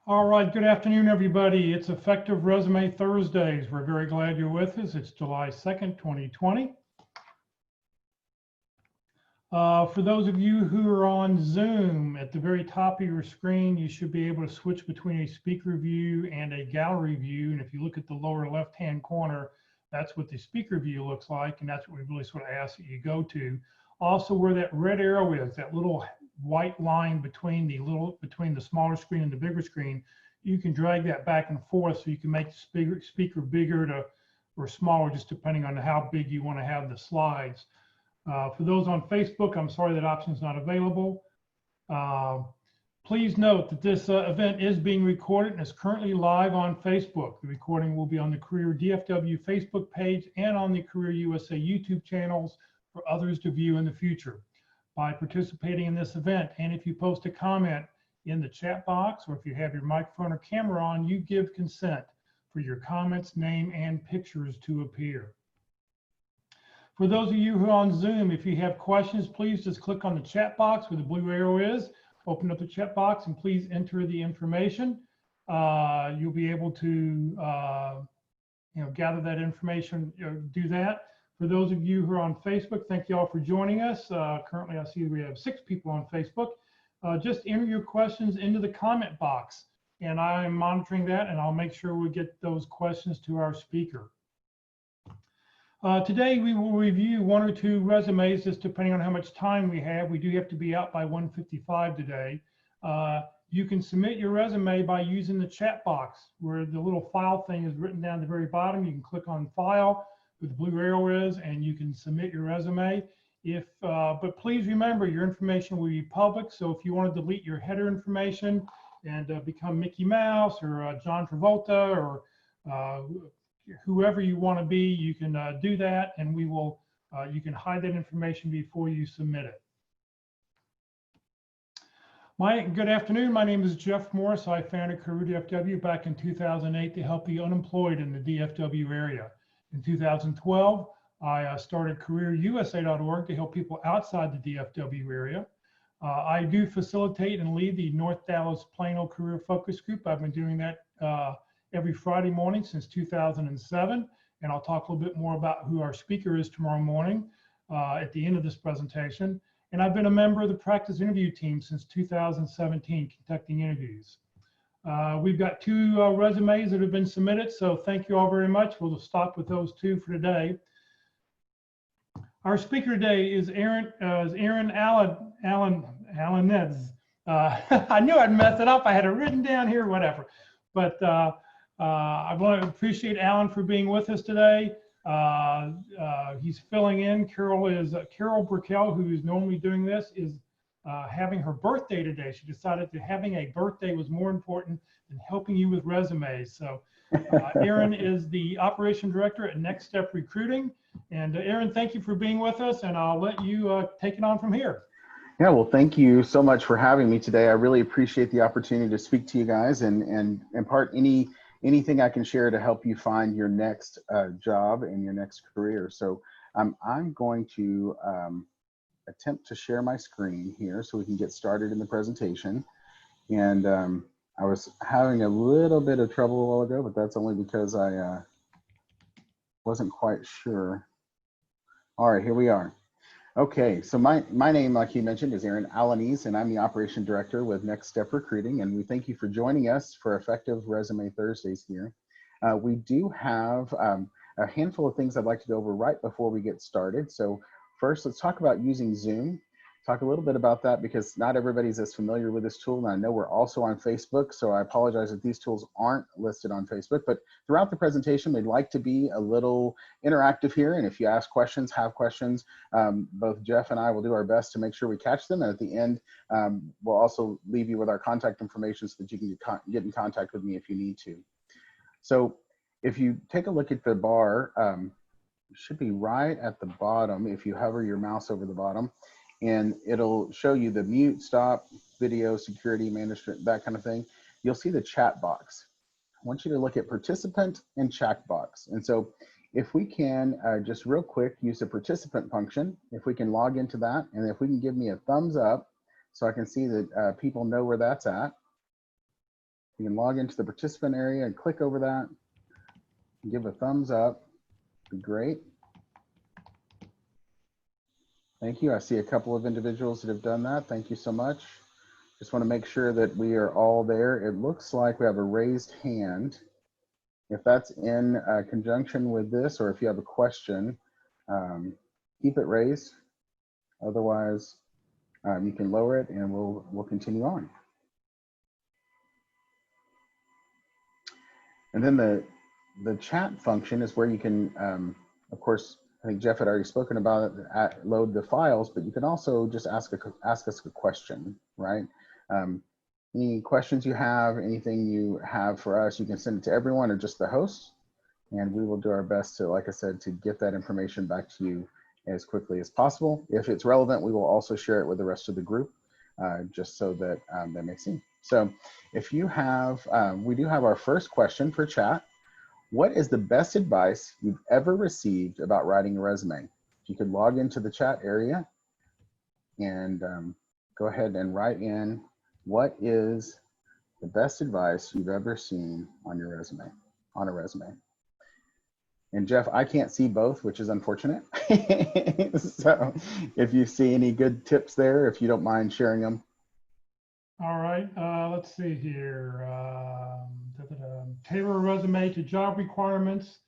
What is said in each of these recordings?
All right, good afternoon, everybody. It's Effective Resume Thursdays. We're very glad you're with us. It's July 2nd, 2020. For those of you who are on Zoom, at the very top of your screen, you should be able to switch between a speaker view and a gallery view. And if you look at the lower left-hand corner, that's what the speaker view looks like. And that's what we really sort of ask that you go to. Also, where that red arrow is, that little white line between the smaller screen and the bigger screen, you can drag that back and forth so you can make the speaker bigger or smaller, just depending on how big you want to have the slides. For those on Facebook, I'm sorry that option is not available. Please note that this event is being recorded and is currently live on Facebook. The recording will be on the Career DFW Facebook page and on the Career USA YouTube channels for others to view in the future. By participating in this event, and if you post a comment in the chat box, or if you have your microphone or camera on, you give consent for your comments, name, and pictures to appear. For those of you who are on Zoom, if you have questions, please just click on the chat box where the blue arrow is, open up the chat box, and please enter the information. You'll be able to gather that information, do that. For those of you who are on Facebook, thank you all for joining us. Currently, I see we have 6 people on Facebook. Just enter your questions into the comment box, and I'm monitoring that, and I'll make sure we get those questions to our speaker. Today, we will review 1 or 2 resumes, just depending on how much time we have. We do have to be out by 1:55 today. You can submit your resume by using the chat box, where the little file thing is written down at the very bottom. You can click on File, where the blue arrow is, and you can submit your resume. But please remember, your information will be public. So if you want to delete your header information and become Mickey Mouse or John Travolta or whoever you want to be, you can do that, and you can hide that information before you submit it. Good afternoon. My name is Jeff Morris. I founded Career DFW back in 2008 to help the unemployed in the DFW area. In 2012, I started CareerUSA.org to help people outside the DFW area. I do facilitate and lead the North Dallas Plano Career Focus Group. I've been doing that every Friday morning since 2007, and I'll talk a little bit more about who our speaker is tomorrow morning at the end of this presentation. And I've been a member of the practice interview team since 2017, conducting interviews. We've got 2 resumes that have been submitted, so thank you all very much. We'll just stop with those 2 for today. Our speaker today is Aaron Alaniz. I knew I'd mess it up. I had it written down here, whatever. But I want to appreciate Alan for being with us today. He's filling in. Carol Burkell, who is normally doing this, is having her birthday today. She decided that having a birthday was more important than helping you with resumes. So Aaron is the operation director at Next Step Recruiting. And Aaron, thank you for being with us, and I'll let you take it on from here. Yeah, well, thank you so much for having me today. I really appreciate the opportunity to speak to you guys and impart anything I can share to help you find your next job and your next career. So I'm going to attempt to share my screen here so we can get started in the presentation. And I was having a little bit of trouble a while ago, but that's only because I wasn't quite sure. All right, here we are. Okay, so my name, like you mentioned, is Aaron Alaniz, and I'm the Operation Director with Next Step Recruiting, and we thank you for joining us for Effective Resume Thursdays here. We do have a handful of things I'd like to go over right before we get started. So first, let's talk about using Zoom. Talk a little bit about that because not everybody's as familiar with this tool, and I know we're also on Facebook, so I apologize if these tools aren't listed on Facebook, but throughout the presentation, we'd like to be a little interactive here, and if you ask questions, have questions, both Jeff and I will do our best to make sure we catch them, and at the end, we'll also leave you with our contact information so that you can get in contact with me if you need to. So if you take a look at the bar, it should be right at the bottom if you hover your mouse over the bottom, and it'll show you the mute, stop, video, security, management, that kind of thing. You'll see the chat box. I want you to look at participant and chat box. And so if we can just real quick use the participant function, if we can log into that, and if we can give me a thumbs up so I can see that people know where that's at. You can log into the participant area and click over that. Give a thumbs up. Be great. Thank you. I see a couple of individuals that have done that. Thank you so much. Just want to make sure that we are all there. It looks like we have a raised hand. If that's in conjunction with this, or if you have a question, keep it raised. Otherwise, you can lower it and we'll continue on. And then the chat function is where you can, of course, I think Jeff had already spoken about it, load the files, but you can also just ask us a question, right? Any questions you have, anything you have for us, you can send it to everyone or just the host, and we will do our best to, like I said, to get that information back to you as quickly as possible. If it's relevant, we will also share it with the rest of the group, just so that they may see. So if you have, we do have our first question for chat. What is the best advice you've ever received about writing a resume? If you could log into the chat area and go ahead and write in, what is the best advice you've ever seen on your resume, on a resume? And Jeff, I can't see both, which is unfortunate. So if you see any good tips there, if you don't mind sharing them. All right, let's see here. Tailor a resume to job requirements.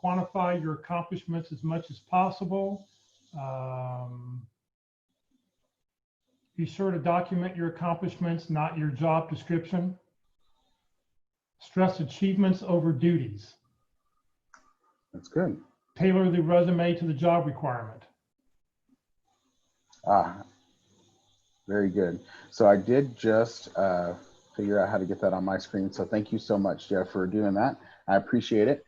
Quantify your accomplishments as much as possible. Be sure to document your accomplishments, not your job description. Stress achievements over duties. That's good. Tailor the resume to the job requirement. Very good. So I did just figure out how to get that on my screen. So thank you so much, Jeff, for doing that. I appreciate it.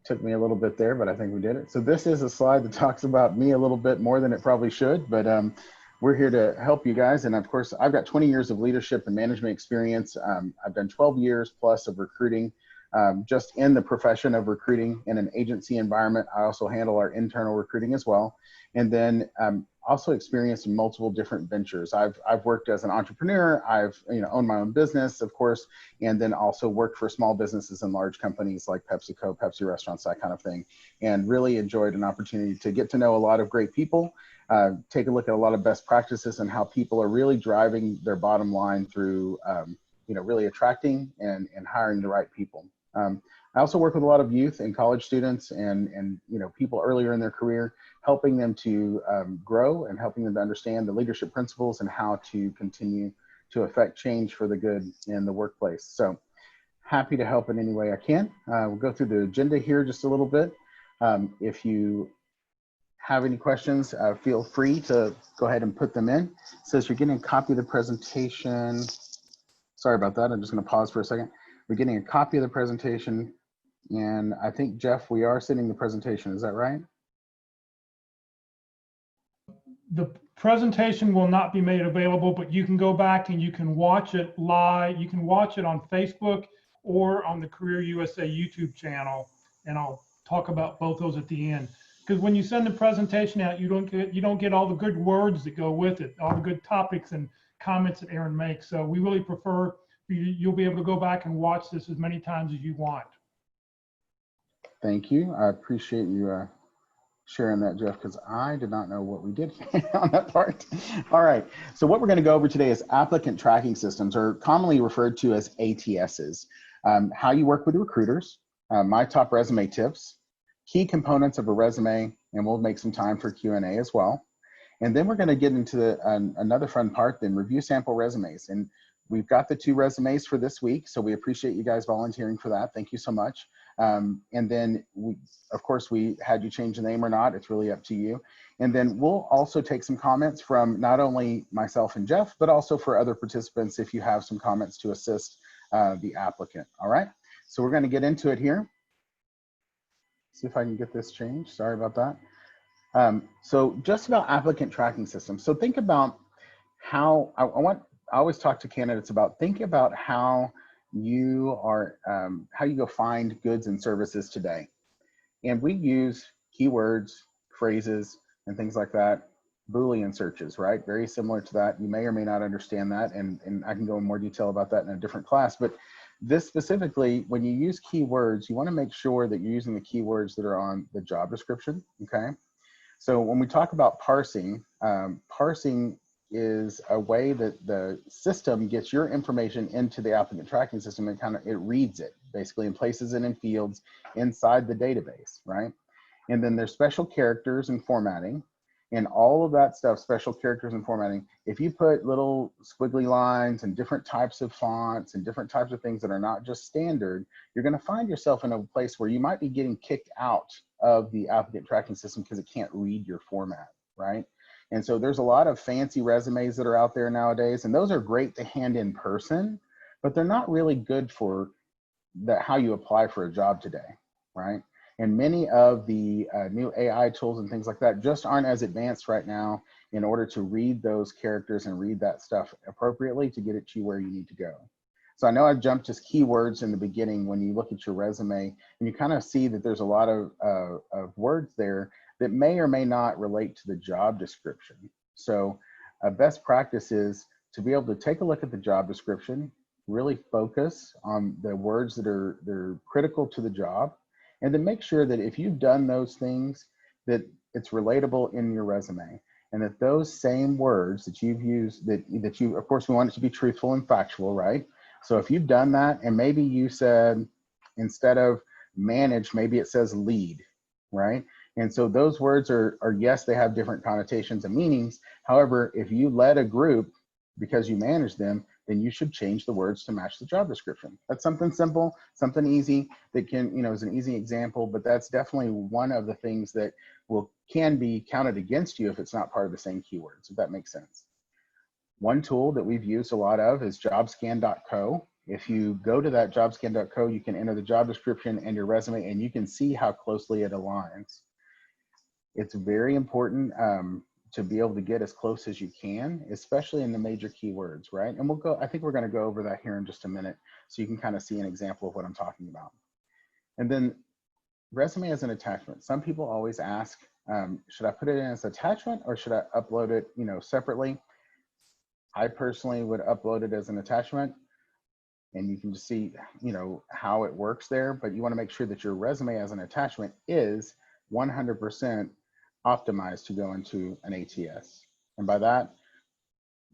Took me a little bit there, but I think we did it. So this is a slide that talks about me a little bit more than it probably should, but we're here to help you guys. And of course, I've got 20 years of leadership and management experience. I've done 12 years plus of recruiting, just in the profession of recruiting in an agency environment. I also handle our internal recruiting as well. And then also experienced in multiple different ventures. I've worked as an entrepreneur. I've owned my own business, of course, and then also worked for small businesses and large companies like PepsiCo, Pepsi restaurants, that kind of thing. And really enjoyed an opportunity to get to know a lot of great people, take a look at a lot of best practices and how people are really driving their bottom line through really attracting and hiring the right people. I also work with a lot of youth and college students and people earlier in their career, helping them to grow and helping them to understand the leadership principles and how to continue to affect change for the good in the workplace. So happy to help in any way I can. We'll go through the agenda here just a little bit. If you have any questions, feel free to go ahead and put them in. It says you're getting a copy of the presentation. Sorry about that. I'm just going to pause for a second. We're getting a copy of the presentation. And I think, Jeff, we are sending the presentation. Is that right? The presentation will not be made available, but you can go back and you can watch it live. You can watch it on Facebook or on the Career USA YouTube channel. And I'll talk about both those at the end. Because when you send the presentation out, you don't get all the good words that go with it, all the good topics and comments that Aaron makes. So we really prefer you'll be able to go back and watch this as many times as you want. Thank you. I appreciate you sharing that, Jeff, because I did not know what we did on that part. All right. So what we're going to go over today is applicant tracking systems, or commonly referred to as ATSs. How you work with recruiters, my top resume tips, key components of a resume, and we'll make some time for Q&A as well. And then we're going to get into another fun part, then review sample resumes. And we've got the 2 resumes for this week, so we appreciate you guys volunteering for that. Thank you so much. And then, of course, we had you change the name or not. It's really up to you. And then we'll also take some comments from not only myself and Jeff, but also for other participants if you have some comments to assist the applicant. All right, so we're going to get into it here. See if I can get this changed. Sorry about that. So just about applicant tracking systems. So think about how I always talk to candidates about, think about how you are, how you go find goods and services today. And we use keywords, phrases, and things like that Boolean searches, right? Very similar to that. You may or may not understand that, and I can go in more detail about that in a different class. But this specifically, when you use keywords, you want to make sure that you're using the keywords that are on the job description, okay? So when we talk about parsing, parsing is a way that the system gets your information into the applicant tracking system and it reads it basically and places it in fields inside the database, right? And then there's special characters and formatting. And all of that stuff, special characters and formatting, if you put little squiggly lines and different types of fonts and different types of things that are not just standard, you're going to find yourself in a place where you might be getting kicked out of the applicant tracking system because it can't read your format, right? And so there's a lot of fancy resumes that are out there nowadays, and those are great to hand in person, but they're not really good for how you apply for a job today, right? And many of the new AI tools and things like that just aren't as advanced right now in order to read those characters and read that stuff appropriately to get it to you where you need to go. So I know I've jumped to keywords in the beginning when you look at your resume, and you kind of see that there's a lot of words there that may or may not relate to the job description. So a best practice is to be able to take a look at the job description, really focus on the words that are critical to the job, and then make sure that if you've done those things, that it's relatable in your resume, and that those same words that you've used, that you, of course, we want it to be truthful and factual, right? So if you've done that, and maybe you said, instead of manage, maybe it says lead, right? And so those words are yes, they have different connotations and meanings. However, if you led a group because you manage them, then you should change the words to match the job description. That's something simple, something easy that can, is an easy example, but that's definitely one of the things that can be counted against you if it's not part of the same keywords, if that makes sense. One tool that we've used a lot of is jobscan.co. If you go to that jobscan.co, you can enter the job description and your resume, and you can see how closely it aligns. It's very important to be able to get as close as you can, especially in the major keywords, right? And I think we're going to go over that here in just a minute so you can kind of see an example of what I'm talking about. And then resume as an attachment. Some people always ask, should I put it in as attachment or should I upload it, separately? I personally would upload it as an attachment, and you can just see, how it works there, but you want to make sure that your resume as an attachment is 100% optimized to go into an ATS. And by that,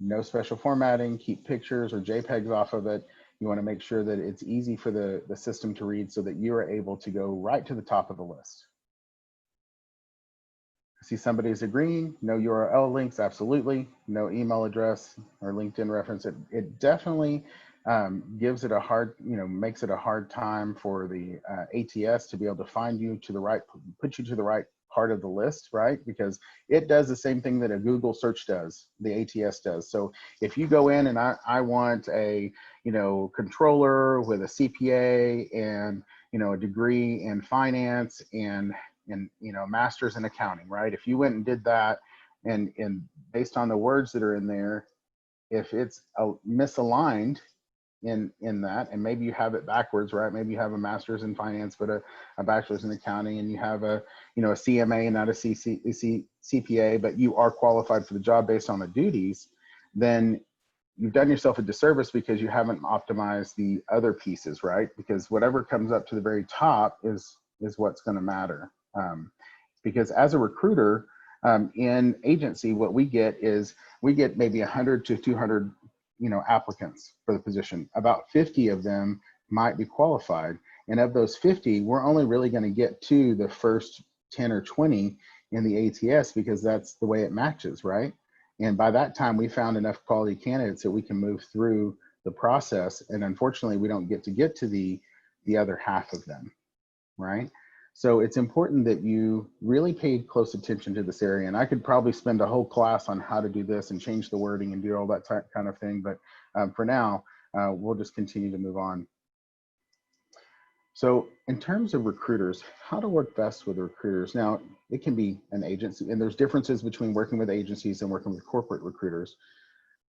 no special formatting, keep pictures or JPEGs off of it. You want to make sure that it's easy for the system to read so that you are able to go right to the top of the list. I see somebody's agreeing, no URL links, absolutely. No email address or LinkedIn reference. It definitely gives it a hard, makes it a hard time for the ATS to be able to find you to the right, put you to the right part of the list, right? Because it does the same thing that a Google search does, the ATS does. So if you go in and I want a, controller with a CPA and, a degree in finance and master's in accounting, right? If you went and did that and based on the words that are in there, if it's misaligned in that, and maybe you have it backwards, right? Maybe you have a master's in finance, but a bachelor's in accounting, and you have a CMA, not a CPA, but you are qualified for the job based on the duties, then you've done yourself a disservice because you haven't optimized the other pieces, right? Because whatever comes up to the very top is what's going to matter. Because as a recruiter in agency, what we get is we get maybe 100 to 200 applicants for the position. About 50 of them might be qualified. And of those 50, we're only really going to get to the first 10 or 20 in the ATS because that's the way it matches, right? And by that time, we found enough quality candidates that we can move through the process. And unfortunately, we don't get to the other half of them, right? So it's important that you really pay close attention to this area. And I could probably spend a whole class on how to do this and change the wording and do all that kind of thing. But for now, we'll just continue to move on. So in terms of recruiters, how to work best with recruiters. Now, it can be an agency, and there's differences between working with agencies and working with corporate recruiters.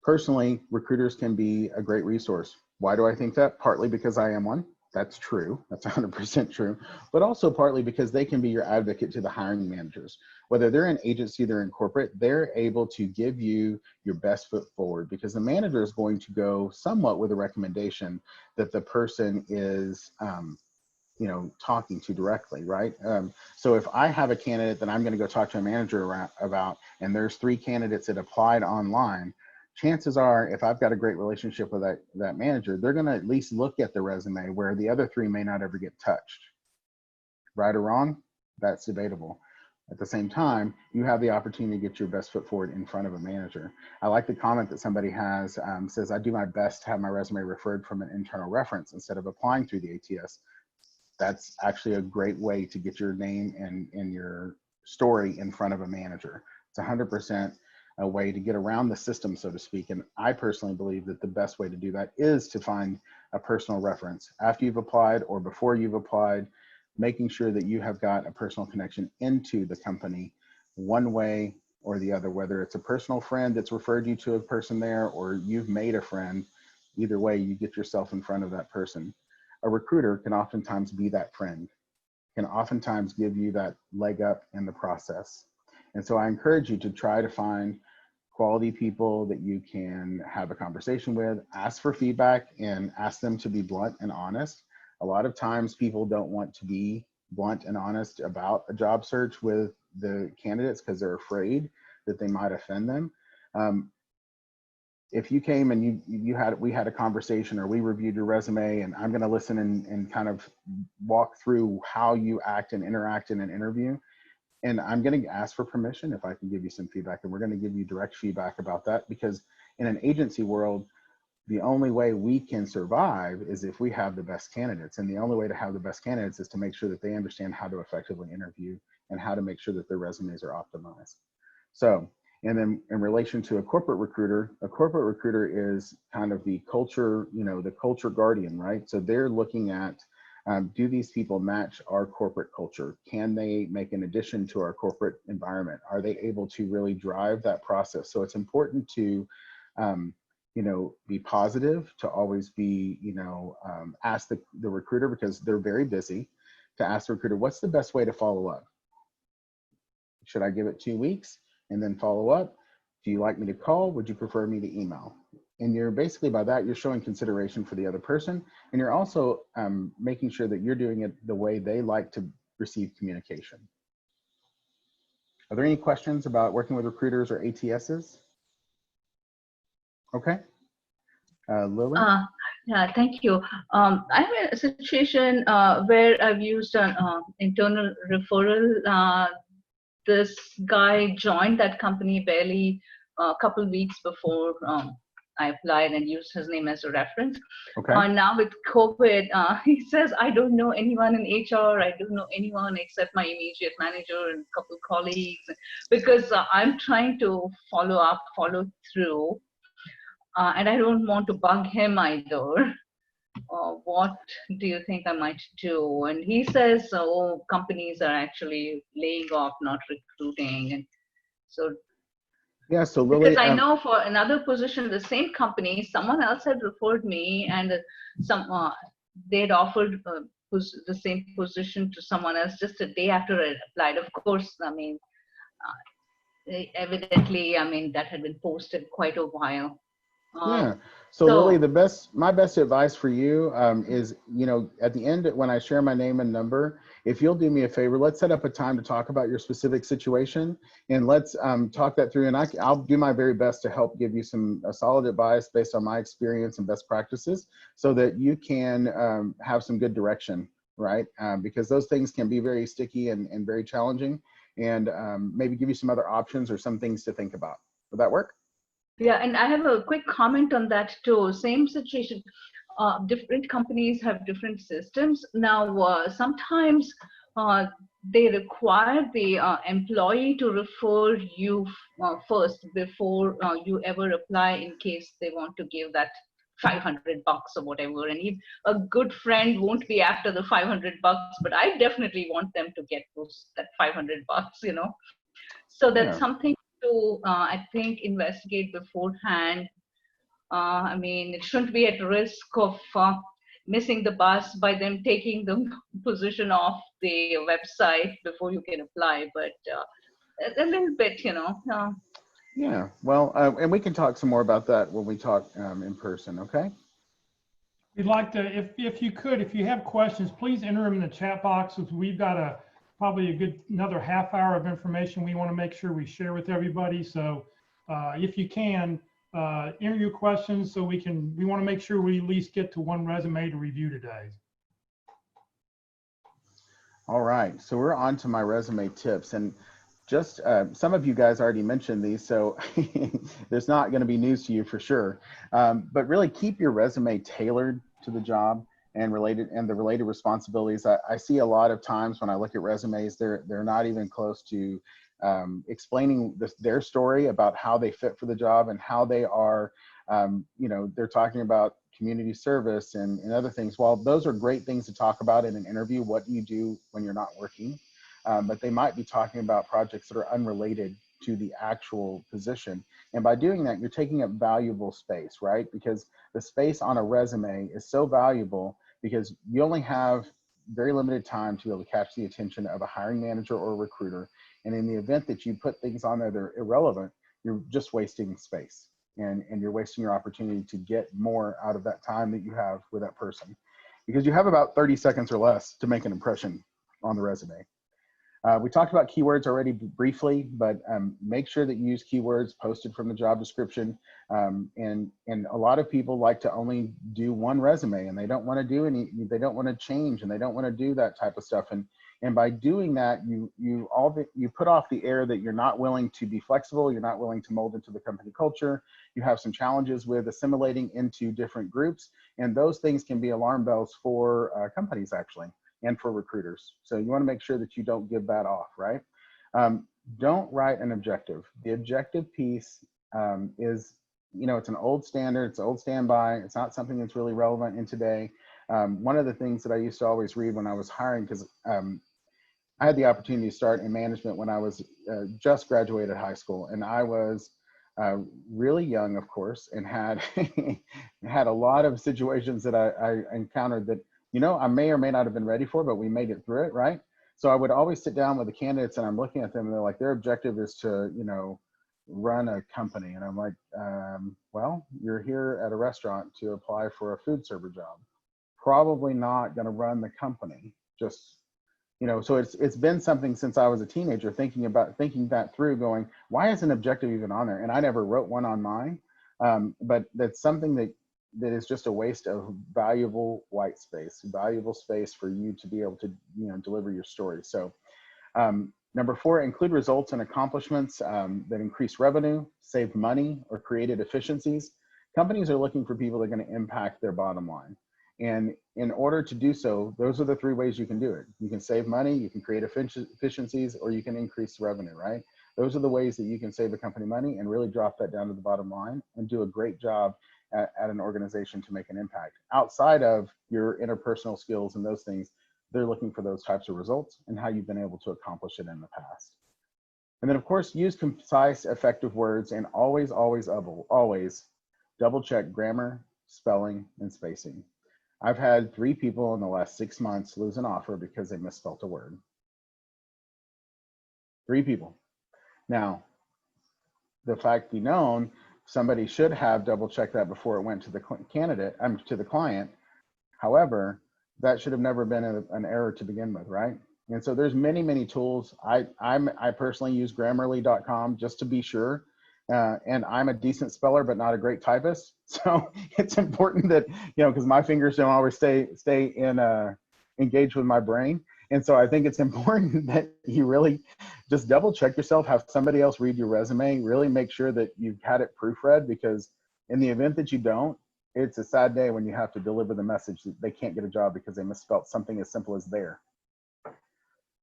Personally, recruiters can be a great resource. Why do I think that? Partly because I am one. That's true. That's 100% true. But also partly because they can be your advocate to the hiring managers. Whether they're in agency, they're in corporate, they're able to give you your best foot forward, because the manager is going to go somewhat with a recommendation that the person is, talking to directly, right? So if I have a candidate that I'm going to go talk to a manager about, and there's 3 candidates that applied online, chances are, if I've got a great relationship with that manager, they're going to at least look at the resume, where the other 3 may not ever get touched. Right or wrong? That's debatable. At the same time, you have the opportunity to get your best foot forward in front of a manager. I like the comment that somebody has, says, I do my best to have my resume referred from an internal reference instead of applying through the ATS. That's actually a great way to get your name and your story in front of a manager. It's 100% a way to get around the system, so to speak. And I personally believe that the best way to do that is to find a personal reference after you've applied or before you've applied, making sure that you have got a personal connection into the company one way or the other, whether it's a personal friend that's referred you to a person there or you've made a friend. Either way, you get yourself in front of that person. A recruiter can oftentimes be that friend, can oftentimes give you that leg up in the process. And so I encourage you to try to find quality people that you can have a conversation with, ask for feedback, and ask them to be blunt and honest. A lot of times people don't want to be blunt and honest about a job search with the candidates because they're afraid that they might offend them. If you came and we had a conversation, or we reviewed your resume, and I'm going to listen and kind of walk through how you act and interact in an interview, and I'm going to ask for permission if I can give you some feedback, and we're going to give you direct feedback about that, because in an agency world, the only way we can survive is if we have the best candidates, and the only way to have the best candidates is to make sure that they understand how to effectively interview and how to make sure that their resumes are optimized. So, and then in relation to a corporate recruiter is kind of the culture, the culture guardian, right? So they're looking at, do these people match our corporate culture? Can they make an addition to our corporate environment? Are they able to really drive that process? So it's important to, be positive, to always be, ask the recruiter, because they're very busy, to ask the recruiter, what's the best way to follow up? Should I give it 2 weeks and then follow up? Do you like me to call? Would you prefer me to email? And you're basically, by that, you're showing consideration for the other person. And you're also making sure that you're doing it the way they like to receive communication. Are there any questions about working with recruiters or ATSs? Okay. Lily? Yeah, thank you. I have a situation where I've used an internal referral. This guy joined that company barely a couple weeks before I applied, and used his name as a reference. Okay. Now with COVID, he says, I don't know anyone in HR. I don't know anyone except my immediate manager and a couple colleagues, because I'm trying to follow through, and I don't want to bug him either. What do you think I might do? And he says, oh, companies are actually laying off, not recruiting. And so, yeah, so Lily, because I know for another position, the same company, someone else had referred me, and they'd offered the same position to someone else just a day after I applied. Of course, I mean, evidently, I mean, that had been posted quite a while. Yeah. So Lily, my best advice for you is, at the end, when I share my name and number, if you'll do me a favor, let's set up a time to talk about your specific situation, and let's talk that through. And I'll do my very best to help give you a solid advice based on my experience and best practices, so that you can have some good direction, right? Because those things can be very sticky and very challenging, and maybe give you some other options or some things to think about. Would that work? Yeah, and I have a quick comment on that too. Same situation. Different companies have different systems. Now, sometimes they require the employee to refer you first before you ever apply, in case they want to give that $500 or whatever. And a good friend won't be after the $500, but I definitely want them to get that $500, So that's something to, I think, investigate beforehand. I mean, it shouldn't be at risk of missing the bus by them taking the position off the website before you can apply. But a little bit, Yeah, well, and we can talk some more about that when we talk in person, okay? We'd like to, if you could, if you have questions, please enter them in the chat box. We've got probably a good another half hour of information we want to make sure we share with everybody. So if you can, enter your questions so we want to make sure we at least get to one resume to review today. All right, so we're on to my resume tips, and just some of you guys already mentioned these, so there's not going to be news to you for sure. But really keep your resume tailored to the job and the related responsibilities. I see a lot of times when I look at resumes, they're not even close to explaining their story about how they fit for the job and how they are. They're talking about community service and other things. While those are great things to talk about in an interview, what do you do when you're not working? But they might be talking about projects that are unrelated to the actual position. And by doing that, you're taking up valuable space, right? Because the space on a resume is so valuable because you only have very limited time to be able to catch the attention of a hiring manager or a recruiter. And in the event that you put things on there that are irrelevant, you're just wasting space and you're wasting your opportunity to get more out of that time that you have with that person. Because you have about 30 seconds or less to make an impression on the resume. We talked about keywords already briefly, but make sure that you use keywords posted from the job description. And a lot of people like to only do one resume, and they don't want to do they don't want to change, and they don't want to do that type of stuff. And by doing that, you put off the air that you're not willing to be flexible, you're not willing to mold into the company culture. You have some challenges with assimilating into different groups, and those things can be alarm bells for companies actually, and for recruiters. So you want to make sure that you don't give that off, right? Don't write an objective. The objective piece is, it's an old standard, it's an old standby. It's not something that's really relevant in today. One of the things that I used to always read when I was hiring, because I had the opportunity to start in management when I was just graduated high school, and I was really young, of course, and had had a lot of situations that I encountered that I may or may not have been ready for, but we made it through it, right? So I would always sit down with the candidates and I'm looking at them and they're like, their objective is to, run a company. And I'm like, well, you're here at a restaurant to apply for a food server job. Probably not going to run the company. Just, so it's been something since I was a teenager, thinking that through, going, why is an objective even on there? And I never wrote one on mine, but that's something that is just a waste of valuable white space, valuable space for you to be able to, deliver your story. So number 4, include results and accomplishments that increase revenue, saved money, or created efficiencies. Companies are looking for people that are going to impact their bottom line. And in order to do so, those are the 3 ways you can do it. You can save money, you can create efficiencies, or you can increase revenue, right? Those are the ways that you can save a company money and really drop that down to the bottom line and do a great job at an organization to make an impact. Outside of your interpersonal skills and those things, they're looking for those types of results and how you've been able to accomplish it in the past. And then of course, use concise, effective words, and always double check grammar, spelling, and spacing. I've had 3 people in the last 6 months lose an offer because they misspelled a word. 3 people. Now, the fact be known, somebody should have double checked that before it went to the to the client. However, that should have never been an error to begin with, right? And so there's many tools. I personally use Grammarly.com just to be sure. And I'm a decent speller, but not a great typist. So it's important that, because my fingers don't always stay engaged with my brain. And so I think it's important that you really just double check yourself, have somebody else read your resume, really make sure that you've had it proofread, because in the event that you don't, it's a sad day when you have to deliver the message that they can't get a job because they misspelled something as simple as there.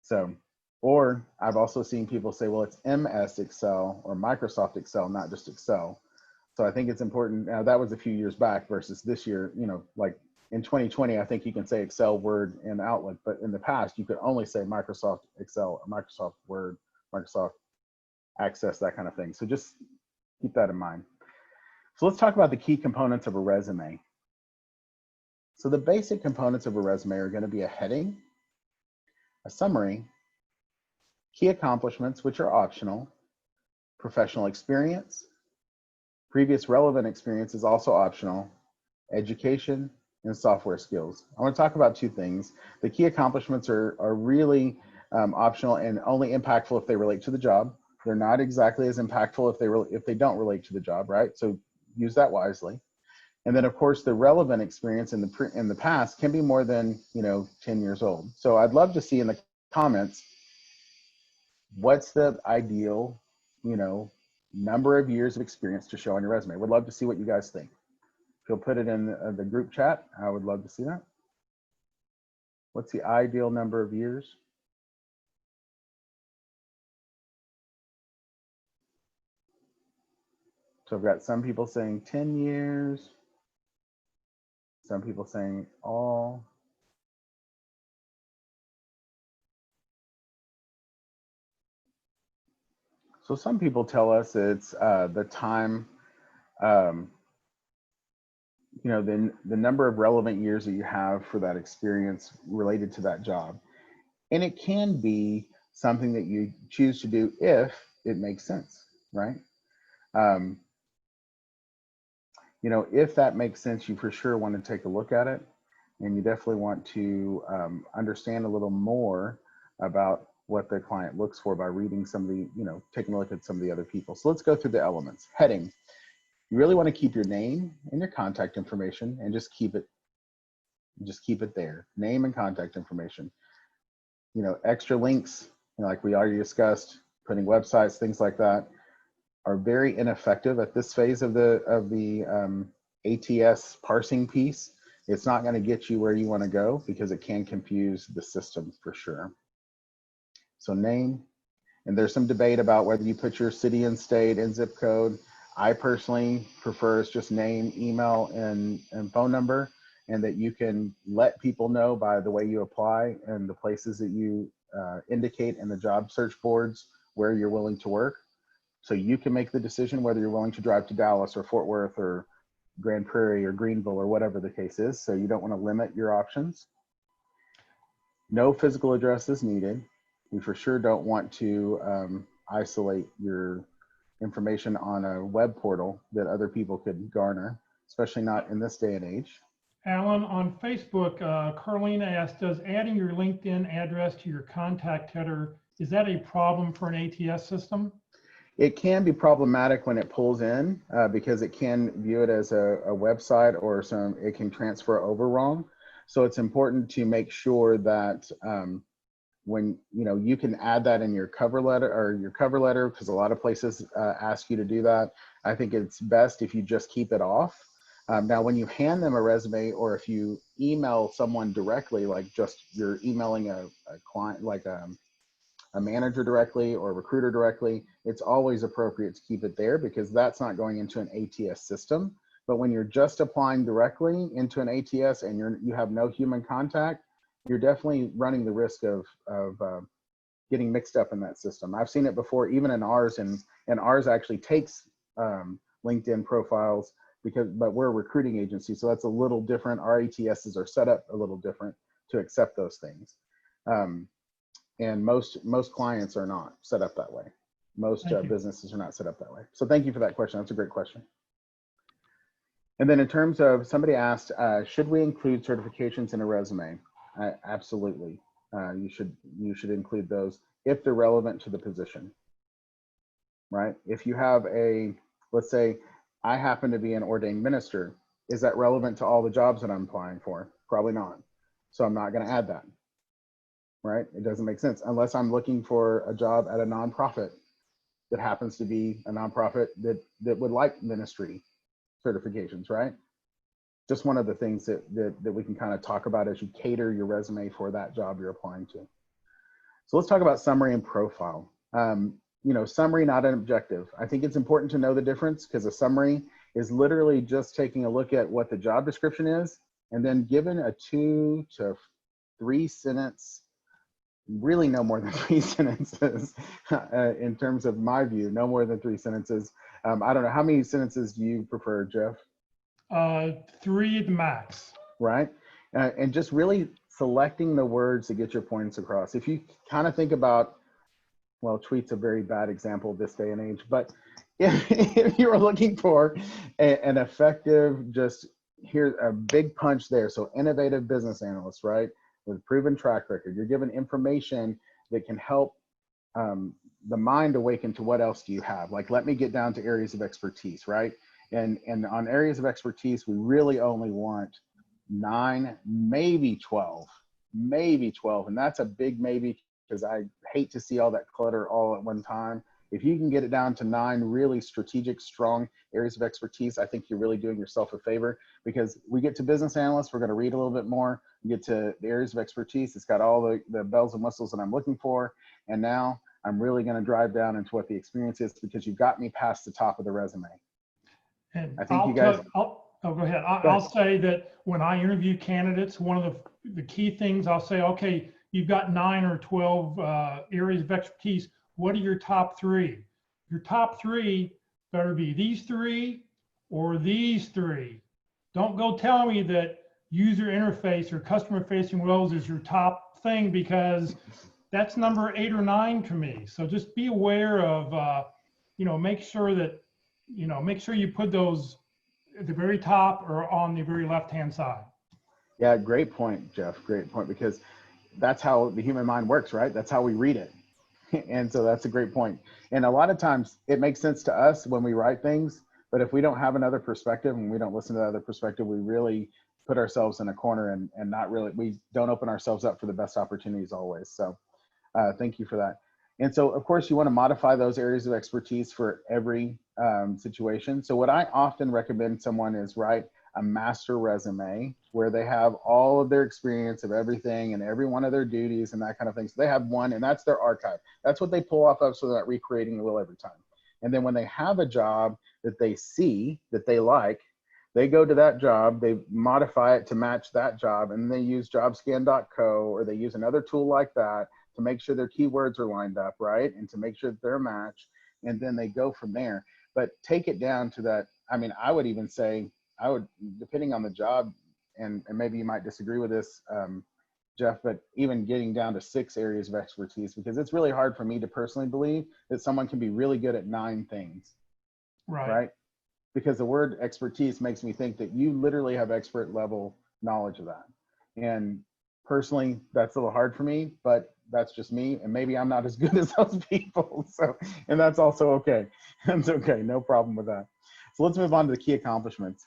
So, or I've also seen people say, well, it's MS Excel or Microsoft Excel, not just Excel. So I think it's important. Now that was a few years back versus this year, like in 2020, I think you can say Excel, Word, and Outlook, but in the past, you could only say Microsoft Excel, Microsoft Word, Microsoft Access, that kind of thing. So just keep that in mind. So let's talk about the key components of a resume. So the basic components of a resume are going to be a heading, a summary, key accomplishments, which are optional, professional experience, previous relevant experience is also optional, education, and software skills. I want to talk about two things. The key accomplishments are really optional and only impactful if they relate to the job. They're not exactly as impactful if they don't relate to the job, right? So use that wisely. And then of course the relevant experience in the past can be more than 10 years old. So I'd love to see in the comments, what's the ideal number of years of experience to show on your resume. Would love to see what you guys think. If you'll put it in the group chat, I would love to see that. What's the ideal number of years? So I've got some people saying 10 years. Some people saying all. So some people tell us it's the time, the number of relevant years that you have for that experience related to that job. And it can be something that you choose to do if it makes sense, right? If that makes sense, you for sure want to take a look at it, and you definitely want to understand a little more about what the client looks for by reading some of the, taking a look at some of the other people. So let's go through the elements. Heading, you really want to keep your name and your contact information and just keep it there, name and contact information. Extra links, like we already discussed, putting websites, things like that, are very ineffective at this phase of the ATS parsing piece. It's not going to get you where you want to go because it can confuse the system for sure. So name, and there's some debate about whether you put your city and state and zip code. I personally prefer just name, email, and phone number, and that you can let people know by the way you apply and the places that you indicate in the job search boards where you're willing to work. So you can make the decision whether you're willing to drive to Dallas or Fort Worth or Grand Prairie or Greenville or whatever the case is. So you don't want to limit your options. No physical address is needed. We for sure don't want to isolate your information on a web portal that other people could garner, especially not in this day and age. Alan, on Facebook, Carlene asked, does adding your LinkedIn address to your contact header, is that a problem for an ATS system? It can be problematic when it pulls in because it can view it as a website, or it can transfer over wrong. So it's important to make sure that when you can add that in your cover letter, because a lot of places ask you to do that. I think it's best if you just keep it off. Now, when you hand them a resume, or if you email someone directly, like just you're emailing a client, like a manager directly or a recruiter directly, it's always appropriate to keep it there because that's not going into an ATS system. But when you're just applying directly into an ATS and you have no human contact, you're definitely running the risk of getting mixed up in that system. I've seen it before, even in ours, and ours actually takes LinkedIn profiles but we're a recruiting agency, so that's a little different. Our ATSs are set up a little different to accept those things. And most clients are not set up that way. Most businesses are not set up that way. So thank you for that question. That's a great question. And then in terms of, somebody asked, should we include certifications in a resume? Absolutely. You should include those if they're relevant to the position, right? If you have let's say I happen to be an ordained minister, is that relevant to all the jobs that I'm applying for? Probably not. So I'm not going to add that. Right? It doesn't make sense unless I'm looking for a job at a nonprofit that happens to be a nonprofit that would like ministry certifications, right? Just one of the things that we can kind of talk about as you cater your resume for that job you're applying to. So let's talk about summary and profile. Summary, not an objective. I think it's important to know the difference because a summary is literally just taking a look at what the job description is and then given a 2 to 3 sentence, really no more than 3 sentences in terms of my view, no more than 3 sentences. I don't know, how many sentences do you prefer, Jeff? 3 at the max. Right. And just really selecting the words to get your points across. If you kind of think about, well, tweet's a very bad example this day and age, but if you were looking for an effective, just here's a big punch there. So innovative business analyst, right? With proven track record, you're given information that can help the mind awaken to what else do you have? Like, let me get down to areas of expertise, right? And on areas of expertise, we really only want 9, maybe 12, maybe 12. And that's a big maybe, because I hate to see all that clutter all at one time. If you can get it down to 9 really strategic, strong areas of expertise, I think you're really doing yourself a favor, because we get to business analysts, we're going to read a little bit more, we get to the areas of expertise. It's got all the bells and whistles that I'm looking for. And now I'm really going to drive down into what the experience is, because you got me past the top of the resume. And I think you guys. oh, go ahead. I'll say that when I interview candidates, one of the key things I'll say, okay, you've got 9 or 12 areas of expertise. What are your top 3? Your top 3 better be these 3 or these 3. Don't go tell me that user interface or customer facing roles is your top thing, because that's number 8 or 9 to me. So just be aware of, make sure that, make sure you put those at the very top or on the very left-hand side. Yeah, great point, Jeff. Great point, because that's how the human mind works, right? That's how we read it. And so that's a great point. And a lot of times it makes sense to us when we write things, but if we don't have another perspective and we don't listen to the other perspective, we really put ourselves in a corner and not really, we don't open ourselves up for the best opportunities always. So thank you for that. And so of course you want to modify those areas of expertise for every situation. So what I often recommend someone is write a master resume where they have all of their experience of everything and every one of their duties and that kind of thing. So they have one, and that's their archive. That's what they pull off of, so they're not recreating the wheel every time. And then when they have a job that they see that they like, they go to that job, they modify it to match that job, and they use jobscan.co, or they use another tool like that to make sure their keywords are lined up, right? And to make sure that they're a match, and then they go from there. But take it down to that. I mean, I would even say, depending on the job, and maybe you might disagree with this, Jeff, but even getting down to 6 areas of expertise, because it's really hard for me to personally believe that someone can be really good at 9 things, right? Because the word expertise makes me think that you literally have expert level knowledge of that. And personally, that's a little hard for me, but that's just me. And maybe I'm not as good as those people. So, and that's also okay. That's okay, no problem with that. So let's move on to the key accomplishments.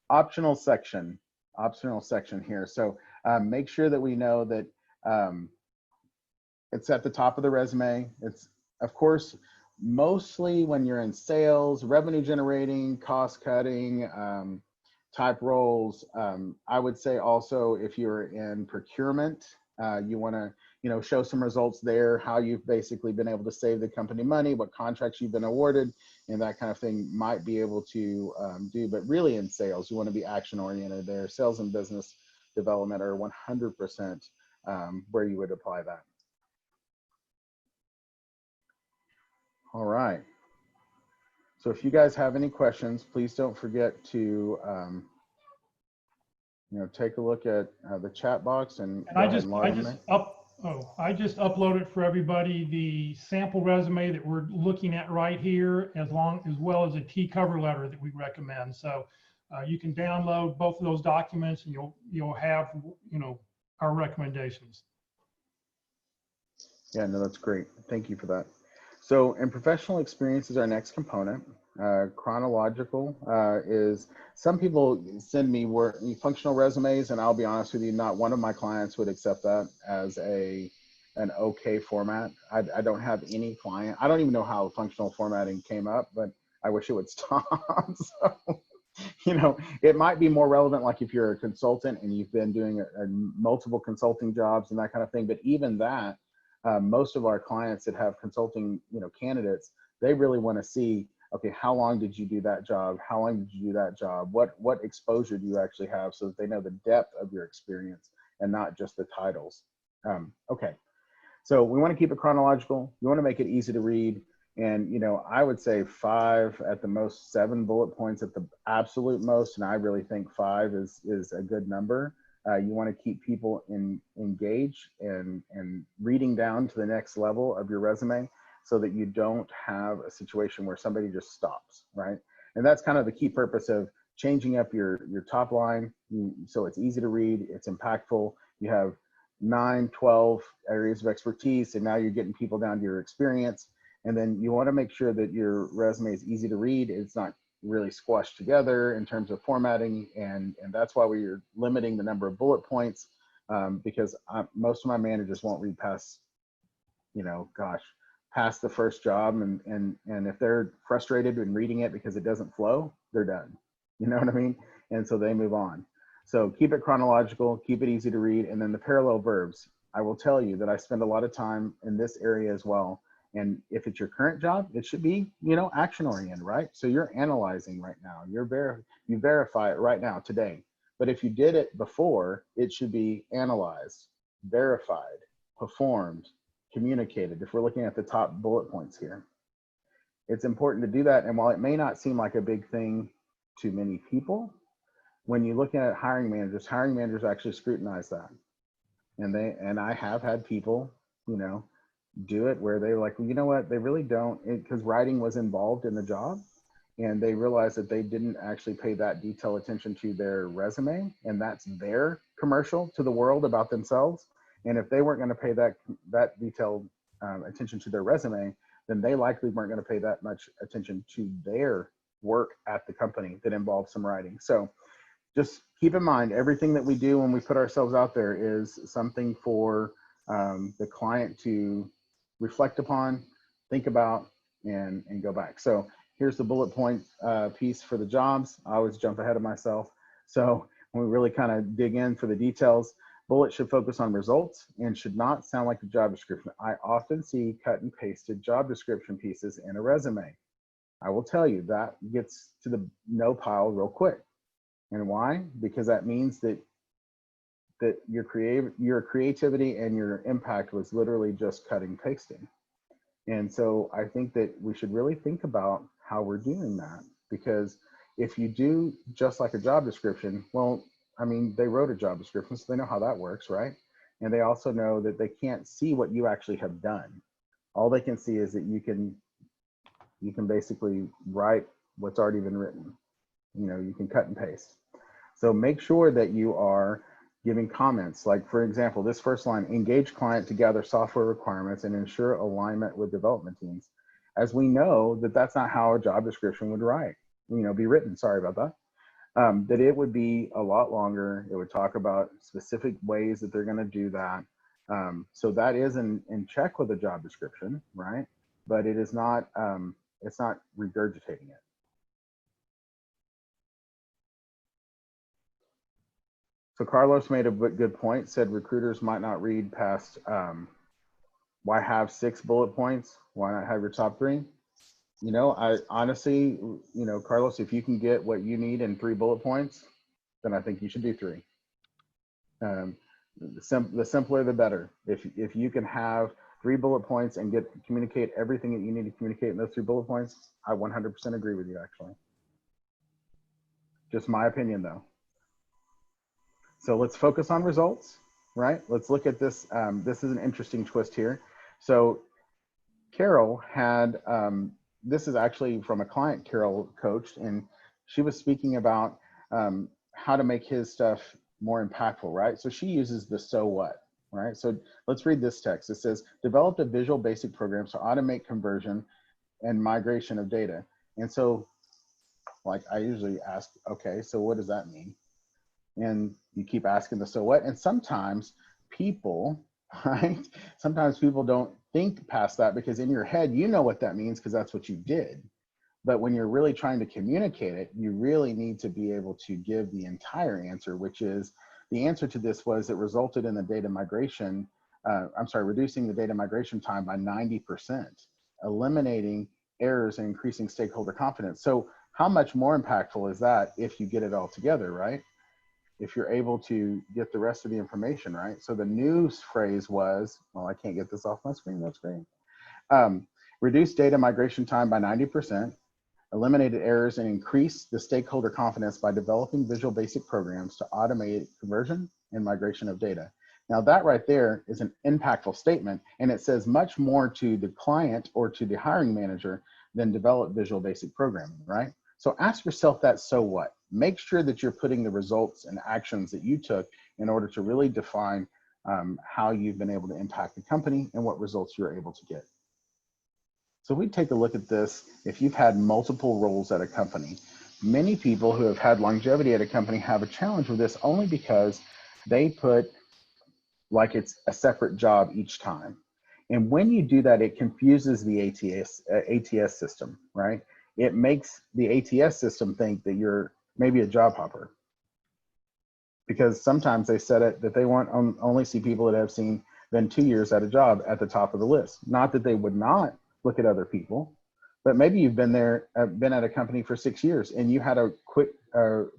Optional section here. So make sure that we know that it's at the top of the resume. It's, of course, mostly when you're in sales, revenue generating, cost cutting type roles. I would say also if you're in procurement, you want to show some results there, how you've basically been able to save the company money, what contracts you've been awarded, and that kind of thing might be able to do. But really in sales, you want to be action oriented there. Sales and business development are 100% where you would apply that. All right. So if you guys have any questions, please don't forget to take a look at the chat box and I just uploaded for everybody the sample resume that we're looking at right here, as well as a T cover letter that we recommend. So you can download both of those documents, and you'll have our recommendations. Yeah, no, that's great. Thank you for that. So, and professional experience is our next component. Chronological is, some people send me functional resumes, and I'll be honest with you, not one of my clients would accept that as an okay format. I don't have any client. I don't even know how functional formatting came up, but I wish it would stop. So, it might be more relevant, like if you're a consultant and you've been doing multiple consulting jobs and that kind of thing. But even that, most of our clients that have consulting, candidates, they really want to see, okay, how long did you do that job? How long did you do that job? What exposure do you actually have, so that they know the depth of your experience and not just the titles. Okay, so we want to keep it chronological. We want to make it easy to read. And, I would say 5 at the most, 7 bullet points at the absolute most. And I really think 5 is a good number. You want to keep people engaged and reading down to the next level of your resume so that you don't have a situation where somebody just stops, right? And that's kind of the key purpose of changing up your top line so it's easy to read, it's impactful. You have 9, 12 areas of expertise, and now you're getting people down to your experience. And then you want to make sure that your resume is easy to read. It's not really squashed together in terms of formatting, and that's why we're limiting the number of bullet points, because most of my managers won't read past, past the first job, and if they're frustrated in reading it because it doesn't flow, they're done. You know what I mean? And so they move on. So keep it chronological, keep it easy to read, and then the parallel verbs. I will tell you that I spend a lot of time in this area as well. And if it's your current job, it should be, action oriented, right? So you're analyzing right now. You verify it right now, today. But if you did it before, it should be analyzed, verified, performed, communicated. If we're looking at the top bullet points here, it's important to do that. And while it may not seem like a big thing to many people, when you look at hiring managers actually scrutinize that. And I have had people, do it where they're like, well, you know what, they really don't, because writing was involved in the job, and they realized that they didn't actually pay that detailed attention to their resume, and that's their commercial to the world about themselves. And if they weren't going to pay that detailed attention to their resume, then they likely weren't going to pay that much attention to their work at the company that involved some writing. So just keep in mind, everything that we do when we put ourselves out there is something for the client to reflect upon, think about, and go back. So here's the bullet point piece for the jobs. I always jump ahead of myself. So when we really kind of dig in for the details, bullets should focus on results and should not sound like a job description. I often see cut and pasted job description pieces in a resume. I will tell you that gets to the no pile real quick. And why? Because that means that your creativity and your impact was literally just cutting and pasting. And so I think that we should really think about how we're doing that, because if you do just like a job description, well, I mean, they wrote a job description, so they know how that works, right? And they also know that they can't see what you actually have done. All they can see is that you can basically write what's already been written. You can cut and paste. So make sure that you are giving comments. Like, for example, this first line, engage client to gather software requirements and ensure alignment with development teams. As we know that that's not how a job description would be written, sorry about that. That it would be a lot longer. It would talk about specific ways that they're gonna do that. So that is in check with a job description, right? But it is not, it's not regurgitating it. So Carlos made a good point, said recruiters might not read past, why have 6 bullet points? Why not have your top 3? I honestly, Carlos, if you can get what you need in 3 bullet points, then I think you should do 3. The simpler, the better. If you can have 3 bullet points and communicate everything that you need to communicate in those 3 bullet points, I 100% agree with you, actually. Just my opinion, though. So let's focus on results, right? Let's look at this. This is an interesting twist here. So Carol had, this is actually from a client Carol coached, and she was speaking about how to make his stuff more impactful, right? So she uses the so what, right? So let's read this text. It says, developed a visual basic program to automate conversion and migration of data. And so, like, I usually ask, okay, so what does that mean? And you keep asking the so what, and sometimes people, right? Sometimes people don't think past that, because in your head, you know what that means because that's what you did. But when you're really trying to communicate it, you really need to be able to give the entire answer, which is the answer to this was it resulted in the data migration, reducing the data migration time by 90%, eliminating errors and increasing stakeholder confidence. So how much more impactful is that if you get it all together, right? If you're able to get the rest of the information, right? So the news phrase was, well, I can't get this off my screen, that's great. Reduce data migration time by 90%, eliminated errors, and increased the stakeholder confidence by developing Visual Basic programs to automate conversion and migration of data. Now that right there is an impactful statement, and it says much more to the client or to the hiring manager than develop Visual Basic programming, right? So ask yourself that, so what? Make sure that you're putting the results and actions that you took in order to really define how you've been able to impact the company and what results you're able to get. So we take a look at this. If you've had multiple roles at a company, many people who have had longevity at a company have a challenge with this only because they put like it's a separate job each time. And when you do that, it confuses the ATS system, right? It makes the ATS system think that you're maybe a job hopper, because sometimes they set it that they want only see people that have been 2 years at a job at the top of the list. Not that they would not look at other people, but maybe you've been at a company for 6 years and you had a quick,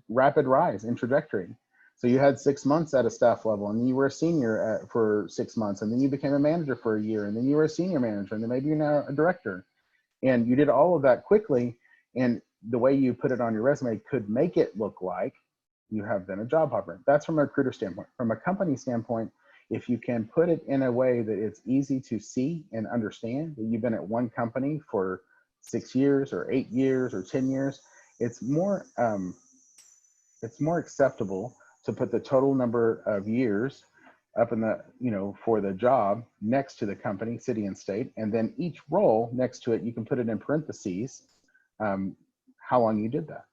rapid rise in trajectory. So you had 6 months at a staff level, and then you were a senior for 6 months, and then you became a manager for a year, and then you were a senior manager, and then maybe you're now a director. And you did all of that quickly, and the way you put it on your resume could make it look like you have been a job hopper. That's from a recruiter standpoint. From a company standpoint, if you can put it in a way that it's easy to see and understand that you've been at one company for 6 years or 8 years or 10 years, it's more acceptable to put the total number of years up in the, for the job next to the company, city and state, and then each role next to it, you can put it in parentheses, how long you did that.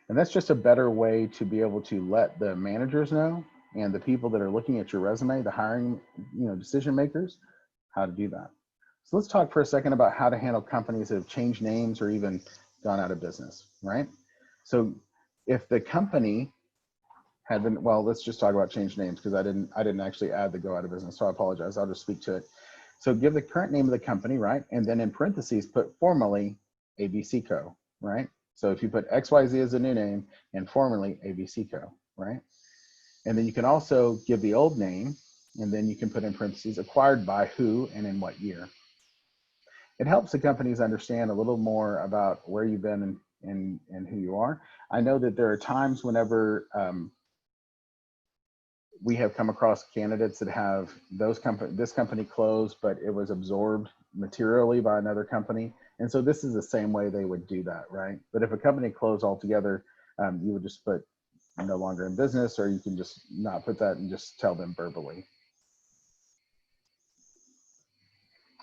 And that's just a better way to be able to let the managers know and the people that are looking at your resume, the hiring, decision makers, how to do that. So let's talk for a second about how to handle companies that have changed names or even gone out of business, right? So if the company had been, well, let's just talk about change names, because I didn't actually add the go out of business, so I apologize. I'll just speak to it. So give the current name of the company, right? And then in parentheses, put formerly ABC Co, right? So if you put XYZ as a new name and formerly ABC Co, right? And then you can also give the old name, and then you can put in parentheses acquired by who and in what year. It helps the companies understand a little more about where you've been and who you are. I know that there are times whenever we have come across candidates that have this company closed, but it was absorbed materially by another company. And so this is the same way they would do that, right? But if a company closed altogether, you would just put no longer in business, or you can just not put that and just tell them verbally.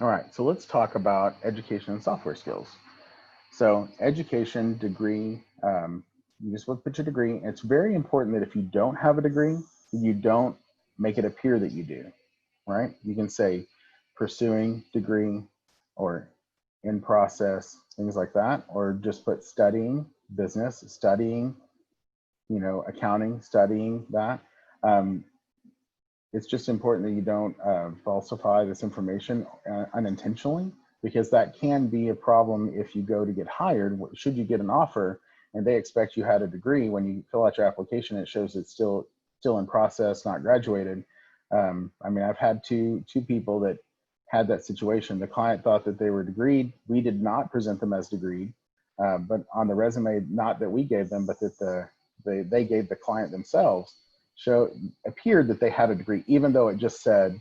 All right, so let's talk about education and software skills. So education, degree, you just put your degree. It's very important that if you don't have a degree, you don't make it appear that you do, right? You can say pursuing degree or in process, things like that, or just put studying business, studying, accounting, studying that. It's just important that you don't falsify this information unintentionally, because that can be a problem if you go to get hired. Should you get an offer and they expect you had a degree, when you fill out your application, it shows it's still in process, not graduated. I mean, I've had two people that had that situation. The client thought that they were degreed. We did not present them as degreed, but on the resume, not that we gave them, but that they gave the client themselves, appeared that they had a degree, even though it just said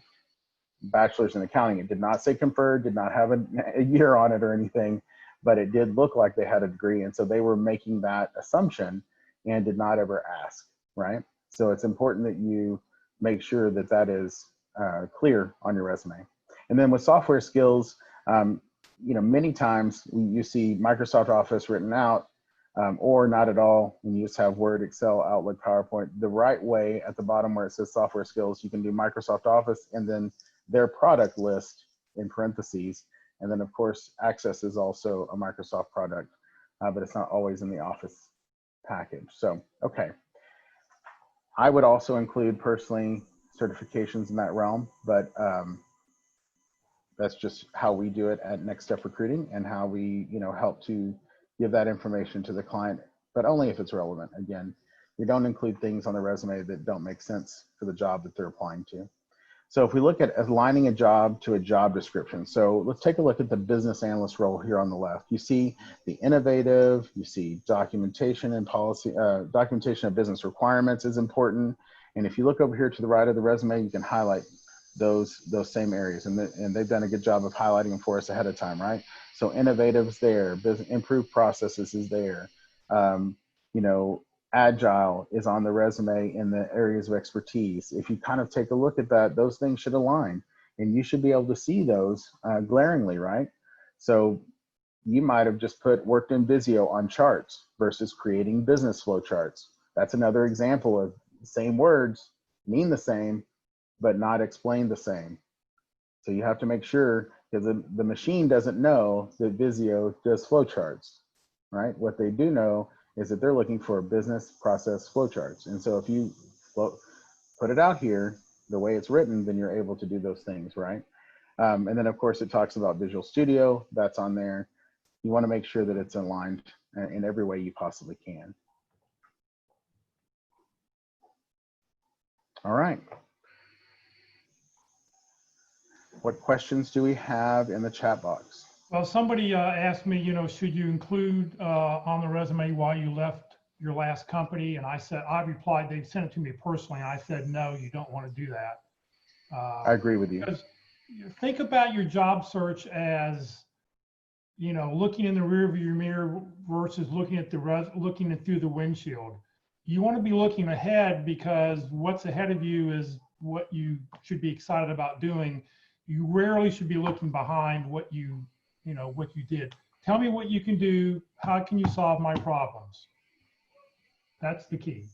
bachelor's in accounting. It did not say conferred, did not have a year on it or anything, but it did look like they had a degree. And so they were making that assumption and did not ever ask, right? So it's important that you make sure that that is clear on your resume. And then with software skills, many times you see Microsoft Office written out, or not at all, and you just have Word, Excel, Outlook, PowerPoint. The right way at the bottom where it says software skills, you can do Microsoft Office and then their product list in parentheses. And then of course, Access is also a Microsoft product, but it's not always in the Office package. So, okay. I would also include personally certifications in that realm, but that's just how we do it at Next Step Recruiting, and how we, help to give that information to the client, but only if it's relevant. Again, we don't include things on the resume that don't make sense for the job that they're applying to. So if we look at aligning a job to a job description, so let's take a look at the business analyst role here on the left. You see the innovative, you see documentation and policy, documentation of business requirements is important. And if you look over here to the right of the resume, you can highlight those same areas, and they've done a good job of highlighting them for us ahead of time, right? So innovative's there, business, improved processes is there. You know, agile is on the resume in the areas of expertise. If you kind of take a look at that, those things should align, and you should be able to see those glaringly, right? So you might have just put worked in Visio on charts versus creating business flow charts. That's another example of the same words mean the same, but not explain the same. So you have to make sure, because the machine doesn't know that Visio does flow charts, right? What they do know is that they're looking for business process flow charts. And so if you put it out here the way it's written, then you're able to do those things, right? And then of course it talks about Visual Studio, that's on there. You want to make sure that it's aligned in every way you possibly can. All right. What questions do we have in the chat box? Well, somebody asked me, you know, should you include on the resume why you left your last company? And I replied, they sent it to me personally. And I said, no, you don't want to do that. I agree with you. Because think about your job search as, you know, looking in the rear of your mirror versus looking at looking through the windshield. You want to be looking ahead, because what's ahead of you is what you should be excited about doing. You rarely should be looking behind what you did. Tell me what you can do. How can you solve my problems? That's the key.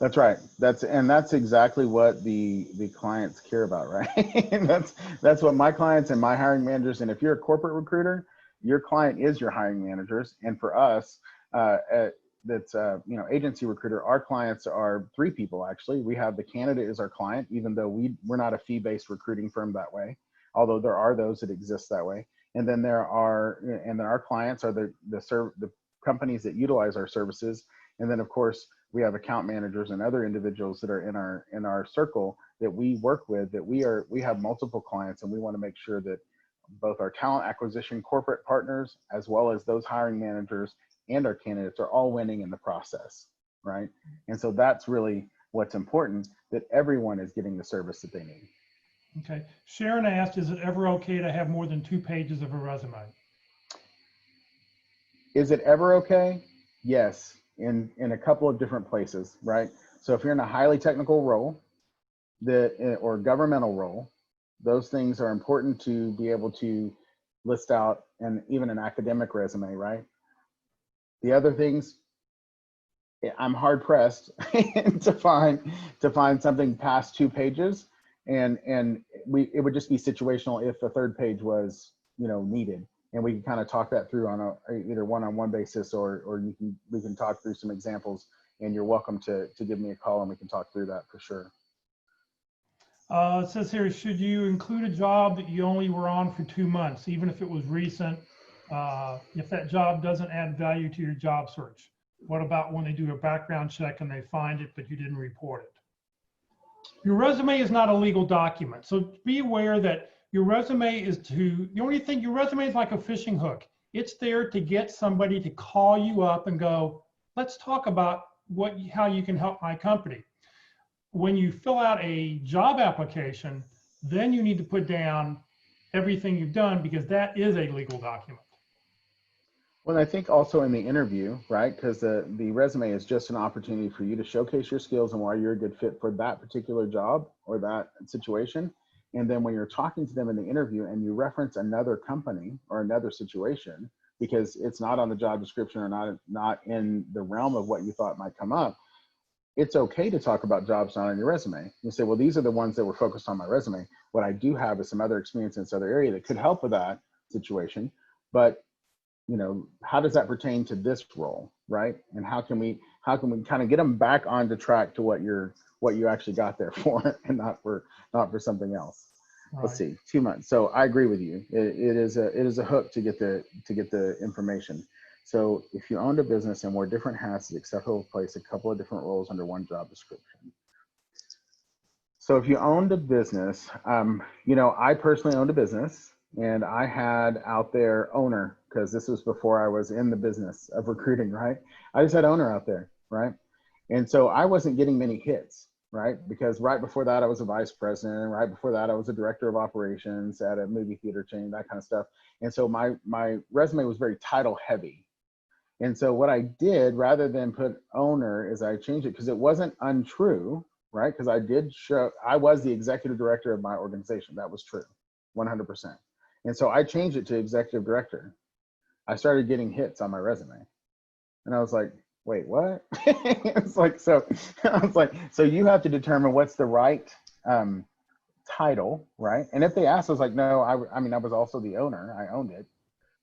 That's right. That's exactly what the clients care about, right? And that's what my clients and my hiring managers, and if you're a corporate recruiter, your client is your hiring managers. And for us, agency recruiter, our clients are 3 people actually. We have the candidate is our client, even though we're not a fee-based recruiting firm that way, although there are those that exist that way. And then our clients are the companies that utilize our services. And then of course we have account managers and other individuals that are in our circle that we work with, that we have multiple clients, and we want to make sure that both our talent acquisition corporate partners, as well as those hiring managers and our candidates, are all winning in the process, right? And so that's really what's important, that everyone is getting the service that they need. Okay. Sharon asked, is it ever okay to have more than 2 pages of a resume? Is it ever okay? Yes, in a couple of different places, right? So if you're in a highly technical role or governmental role, those things are important to be able to list out, and even an academic resume, right? The other things, I'm hard pressed to find something past 2 pages, and it would just be situational if a 3rd page was, you know, needed, and we can kind of talk that through on either one-on-one basis, or we can talk through some examples, and you're welcome to give me a call and we can talk through that for sure. It says here, should you include a job that you only were on for 2 months, even if it was recent, if that job doesn't add value to your job search? What about when they do a background check and they find it, but you didn't report it? Your resume is not a legal document. So be aware that your resume your resume is like a fishing hook. It's there to get somebody to call you up and go, let's talk about how you can help my company. When you fill out a job application, then you need to put down everything you've done, because that is a legal document. Well, I think also in the interview, right? Because the resume is just an opportunity for you to showcase your skills and why you're a good fit for that particular job or that situation. And then when you're talking to them in the interview and you reference another company or another situation, because it's not on the job description or not in the realm of what you thought might come up, it's okay to talk about jobs not on your resume. You say, well, these are the ones that were focused on my resume. What I do have is some other experience in this other area that could help with that situation. But, you know, how does that pertain to this role, right? And how can we kind of get them back onto track to what you actually got there for, and not for something else. Right. Let's see, 2 months. So I agree with you. It is a hook to get the information. So if you owned a business and wore different hats, it's acceptable to place a couple of different roles under one job description. So if you owned a business, I personally owned a business, and I had out there owner, because this was before I was in the business of recruiting, right? I just had owner out there, right? And so I wasn't getting many hits, right? Because right before that, I was a vice president. And right before that, I was a director of operations at a movie theater chain, that kind of stuff. And so my resume was very title heavy. And so what I did, rather than put owner, is I changed it because it wasn't untrue, right? Because I was the executive director of my organization. That was true, 100%. And so I changed it to executive director. I started getting hits on my resume. And I was like, wait, what? It's like, so I was like, so you have to determine what's the right title, right? And if they asked, I was like, no, I mean, I was also the owner. I owned it.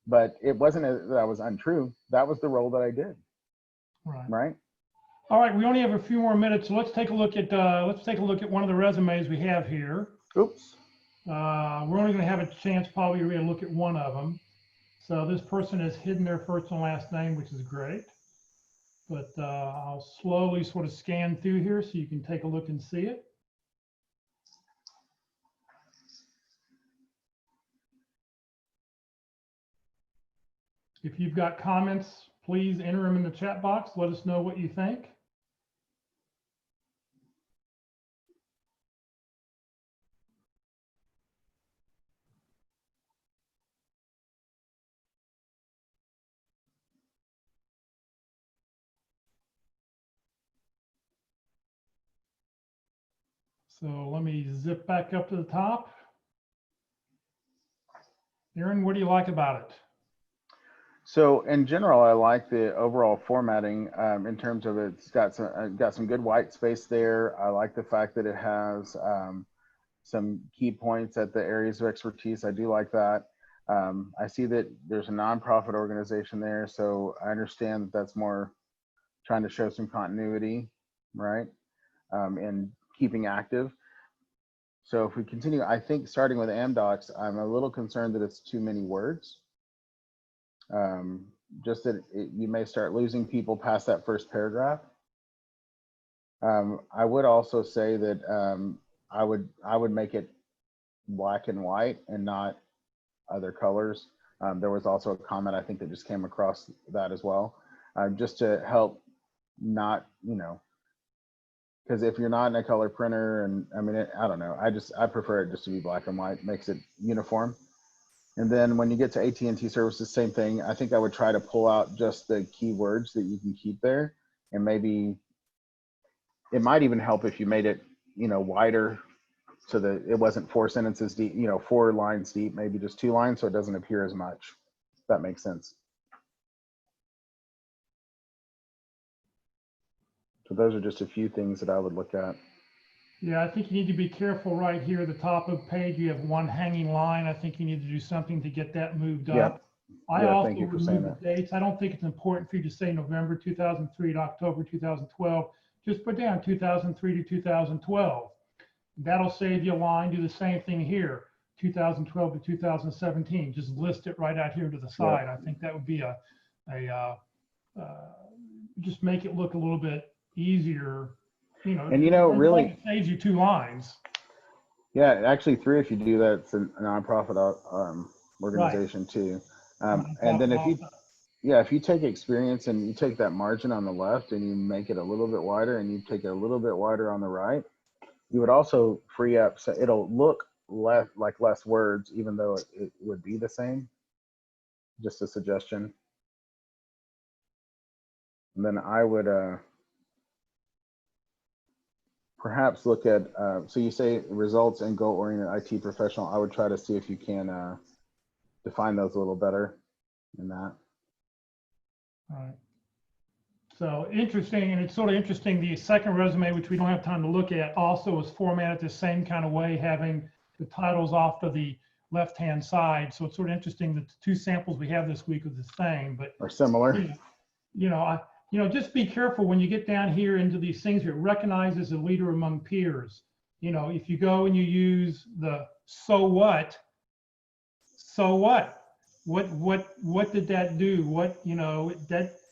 But it wasn't that I was untrue. That was the role that I did. Right. All right. We only have a few more minutes, so let's take a look at one of the resumes we have here. Oops. We're only going to have a chance probably to really look at one of them. So this person has hidden their first and last name, which is great. But I'll slowly sort of scan through here so you can take a look and see it. If you've got comments, please enter them in the chat box. Let us know what you think. So let me zip back up to the top. Aaron, what do you like about it? So in general, I like the overall formatting in terms of it's got some good white space there. I like the fact that it has some key points at the areas of expertise. I do like that. I see that there's a nonprofit organization there, so I understand that that's more trying to show some continuity, right? And keeping active. So if we continue, I think starting with AmDocs, I'm a little concerned that it's too many words. Just that you may start losing people past that first paragraph. I would also say that I would make it black and white and not other colors. There was also a comment I think that just came across that as well, just to help not, because if you're not in a color printer, and I mean, I don't know, I prefer it just to be black and white, makes it uniform. And then when you get to AT&T services, same thing. I think I would try to pull out just the keywords that you can keep there, and maybe it might even help if you made it, wider, so that it wasn't 4 sentences deep, 4 lines deep, maybe just 2 lines, so it doesn't appear as much. If that makes sense. So those are just a few things that I would look at. Yeah, I think you need to be careful right here at the top of the page. You have one hanging line. I think you need to do something to get that moved up. I also remove the dates. I don't think it's important for you to say November 2003 to October 2012. Just put down 2003 to 2012. That'll save you a line. Do the same thing here, 2012 to 2017. Just list it right out here to the side. I think that would be just make it look a little bit easier. And really it saves you 2 lines. Yeah, actually 3 if you do that. It's a nonprofit organization too. And then if you take experience and you take that margin on the left and you make it a little bit wider and you take it a little bit wider on the right, you would also free up, so it'll look less words, even though it would be the same. Just a suggestion. And then I would perhaps look at, so you say results and goal-oriented IT professional. I would try to see if you can define those a little better in that. All right. So interesting, and it's sort of interesting, the second resume, which we don't have time to look at, also is formatted the same kind of way, having the titles off to the left-hand side. So it's sort of interesting that the 2 samples we have this week are the same, but are similar. Just be careful when you get down here into these things here. Recognize as a leader among peers. If you go and you use the so what? What did that do?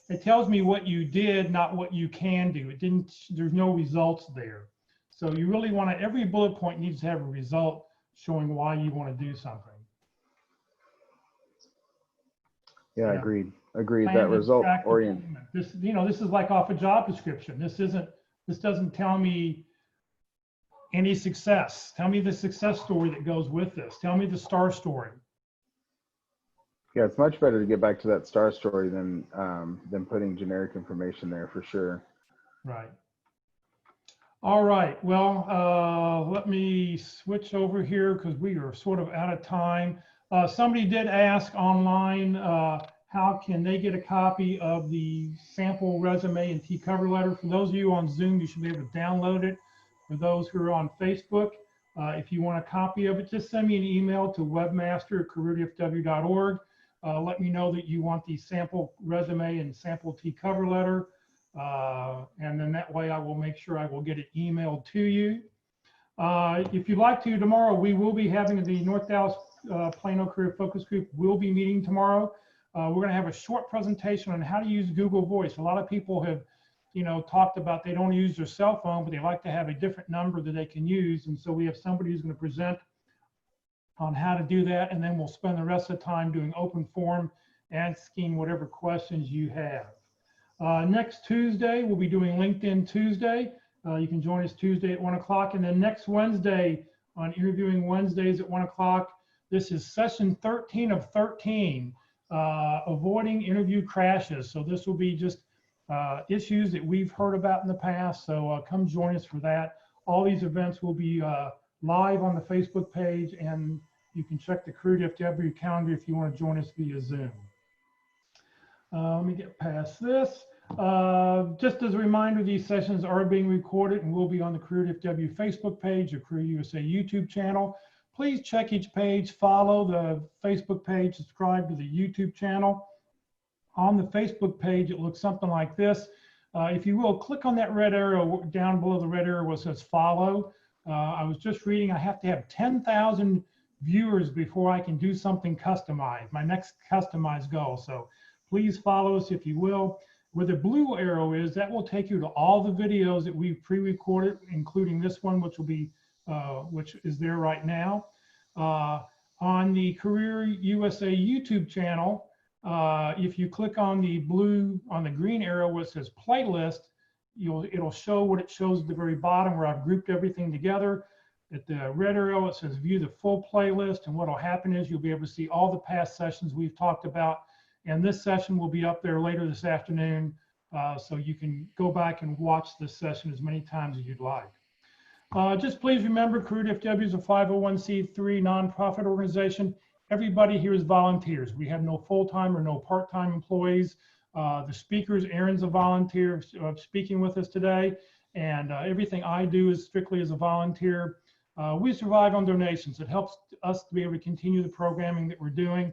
It tells me what you did, not what you can do. There's no results there. So you really want to, every bullet point needs to have a result showing why you want to do something. Yeah, Yeah. agreed. Plan That to result track oriented. improvement. This, this is like off a job description. This doesn't tell me any success. Tell me the success story that goes with this. Tell me the star story. Yeah, it's much better to get back to that star story than putting generic information there for sure. Right. All right. Well, let me switch over here because we are sort of out of time. Somebody did ask online, how can they get a copy of the sample resume and cover letter? For those of you on Zoom, you should be able to download it. For those who are on Facebook, if you want a copy of it, just send me an email to webmaster@careerdfw.org. Let me know that you want the sample resume and sample cover letter. And then that way I will make sure I will get it emailed to you. If you'd like to, tomorrow we will be having the North Dallas Plano Career Focus Group will be meeting tomorrow. We're going to have a short presentation on how to use Google Voice. A lot of people have, talked about they don't use their cell phone, but they like to have a different number that they can use. And so we have somebody who's going to present on how to do that. And then we'll spend the rest of the time doing open forum, asking whatever questions you have. Next Tuesday, we'll be doing LinkedIn Tuesday. You can join us Tuesday at 1 o'clock. And then next Wednesday on Interviewing Wednesdays at 1 o'clock, this is session 13 of 13, avoiding interview crashes. So this will be just issues that we've heard about in the past. So come join us for that. All these events will be live on the Facebook page, and you can check the Career DFW calendar if you want to join us via Zoom. Let me get past this. Just as a reminder, these sessions are being recorded and will be on the Career DFW Facebook page or Career USA YouTube channel. Please check each page, follow the Facebook page, subscribe to the YouTube channel. On the Facebook page, it looks something like this. If you will, click on that red arrow down below the red arrow where it says follow. I was just reading, I have to have 10,000 viewers before I can do something customized, my next customized goal. So please follow us if you will. Where the blue arrow is, that will take you to all the videos that we've pre-recorded, including this one, which will be, which is there right now. On the Career USA YouTube channel, if you click on the green arrow where it says playlist, it'll show what it shows at the very bottom where I've grouped everything together. At the red arrow, it says view the full playlist, and what will happen is you'll be able to see all the past sessions we've talked about. And this session will be up there later this afternoon, so you can go back and watch this session as many times as you'd like. Just please remember, Career DFW is a 501c3 nonprofit organization. Everybody here is volunteers. We have no full-time or no part-time employees. The speakers, Aaron's a volunteer speaking with us today, and everything I do is strictly as a volunteer. We survive on donations. It helps us to be able to continue the programming that we're doing.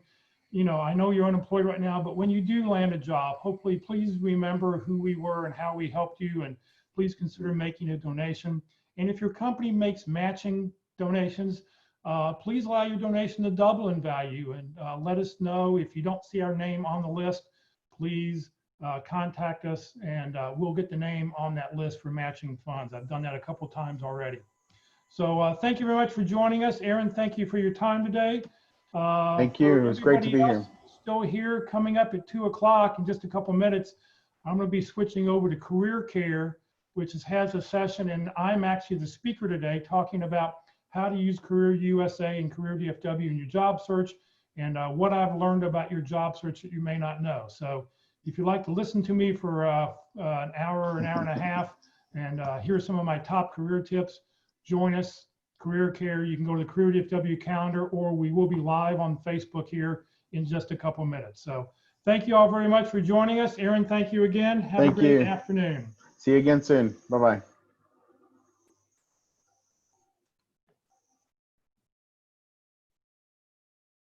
I know you're unemployed right now, but when you do land a job, hopefully please remember who we were and how we helped you, and please consider making a donation. And if your company makes matching donations, please allow your donation to double in value, and let us know if you don't see our name on the list. Please contact us, and we'll get the name on that list for matching funds. I've done that a couple times already. So thank you very much for joining us. Aaron, thank you for your time today. Thank you. It was great to be here. Still here, coming up at 2 o'clock in just a couple minutes. I'm going to be switching over to Career Care, which has a session, and I'm actually the speaker today talking about how to use Career USA and Career DFW in your job search, and what I've learned about your job search that you may not know. So if you'd like to listen to me for an hour and a half, and hear some of my top career tips, join us. Career Care, you can go to the Career DFW calendar, or we will be live on Facebook here in just a couple minutes. So thank you all very much for joining us. Aaron, thank you again. Have a great afternoon. See you again soon. Bye-bye.